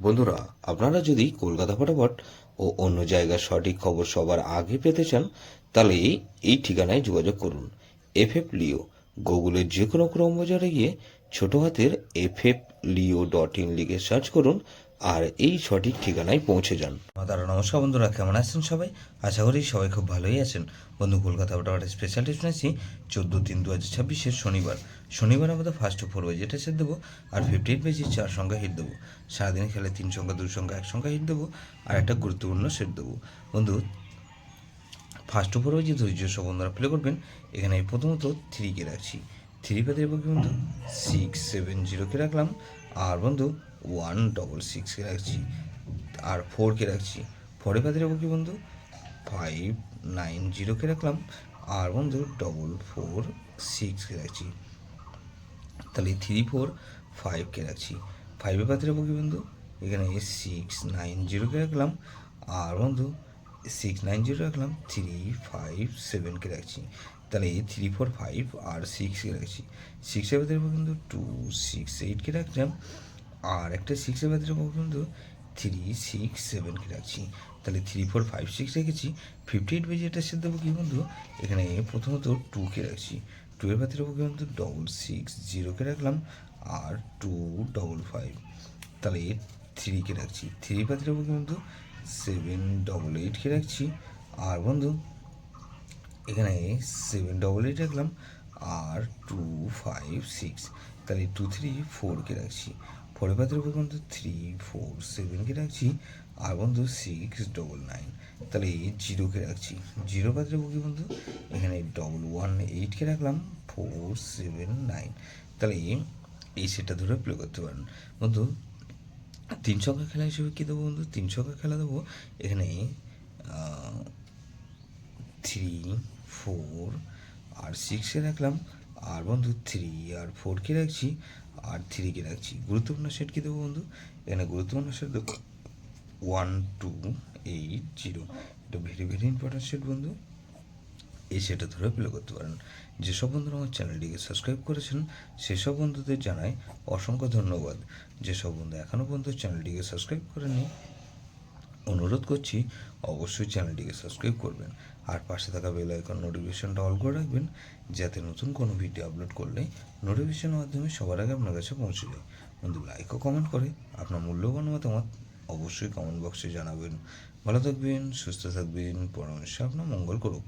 বন্ধুরা, আপনারা যদি কলকাতা ফটাফট ও অন্য জায়গার সঠিক খবর সবার আগে পেতে চান, তাহলে এই ঠিকানায় যোগাযোগ করুন। এফএফ লিও। গুগলের যে কোনো ক্রোম বাজারে গিয়ে ছোট হাতের FFLEO.in লিখে সার্চ করুন আর এই সঠিক ঠিকানায় পৌঁছে যান। দাদা নমস্কার বন্ধুরা, কেমন আছেন সবাই? আশা করি সবাই খুব ভালোই আছেন। বন্ধু, কলকাতা ফটাফটের স্পেশাল টিপস নিয়েছি 14/3/2026 শনিবার আমাদের ফার্স্ট 4 বাজে এটা সেট দেবো, আর 58 পেজে 4 সংখ্যা হিট দেবো। সারাদিনে খেলে 3 সংখ্যা 2 সংখ্যা 1 সংখ্যা হিট দেবো, আর একটা গুরুত্বপূর্ণ সেট দেবো। বন্ধু, ফার্স্ট 4 বাজে ধৈর্য সহ বন্ধুরা প্লে করবেন। এখানে প্রথমত 3 কে রাখছি, 3 পেতে দেবো কি বন্ধু 670 কে রাখলাম, আর বন্ধু 166 কে রাখছি, আর 4 কে রাখছি। 4 পেতে দেবো কি বন্ধু 590 কে রাখলাম, আর বন্ধু 446 কে রাখছি। তাহলে 345 কে রাখছি। 5 পাতে রাখবো কি বন্ধু এখানে 690 কে রাখলাম, আর বন্ধু 690 রাখলাম, 357 কে রাখছি। তাহলে 345 আর 6 কে রাখছি। 6 পাতে রাখবো কিন্তু 268 কে রাখলাম, আর একটা 6 পাতে রাখবো কিন্তু 367 কে রাখছি। তাহলে 3456 রেখেছি। 58 পেজে এটা সেট দেবো কি বন্ধু এখানে প্রথমত 2 কে রাখছি। 2 এর পাতে রাখবো কি বন্ধু 660 কে রাখলাম, আর 255। তাহলে 3 কে রাখছি। 3 পাতে রাখবো কি বন্ধু 788 কে রাখছি, আর বন্ধু এখানে 788 রাখলাম, আর 256। তাহলে 234 কে রাখছি। 4 পাতের উপর বন্ধু 347 কে রাখছি, আর বন্ধু 699। তাহলে 0 কে রাখছি। 0 পাতের উপর কি বন্ধু এখানে 118 কে রাখলাম, 479। তাহলে এই সেটটা ধরে প্লে করতে পারেন। বন্ধু, 3 সংখ্যা খেলা হিসেবে কী দেবো বন্ধু 3 সংখ্যা খেলা দেবো এখানে 3, 4 আর 6 রাখলাম, আর বন্ধু 3 আর 4 রাখছি, আর 3 রাখছি। গুরুত্বপূর্ণ সেট কী দেবো বন্ধু এখানে গুরুত্বপূর্ণ সেট দেবো 1280। এটা ভেরি ভেরি ইম্পর্টেন্ট সেট বন্ধু। এই সেটা ধরে প্লে করতে পারেন। যেসব বন্ধুরা আমার চ্যানেলটিকে সাবস্ক্রাইব করেছেন সেসব বন্ধুদের জানাই অসংখ্য ধন্যবাদ। যেসব বন্ধু এখনও পর্যন্ত চ্যানেলটিকে সাবস্ক্রাইব করেনি, অনুরোধ করছি অবশ্যই চ্যানেলটিকে সাবস্ক্রাইব করবেন, আর পাশে থাকা বেল আইকন নোটিফিকেশনটা অল করে রাখবেন, যাতে নতুন কোনো ভিডিও আপলোড করলে নোটিফিকেশনের মাধ্যমে সবার আগে আপনার কাছে পৌঁছে যায়। বন্ধু, লাইক ও কমেন্ট করে আপনার মূল্যবান মতামত অবশ্যই কমেন্ট বক্সে জানাবেন। ভালো থাকবেন, সুস্থ থাকবেন, পরমেশ্বর আপনার মঙ্গল করুক।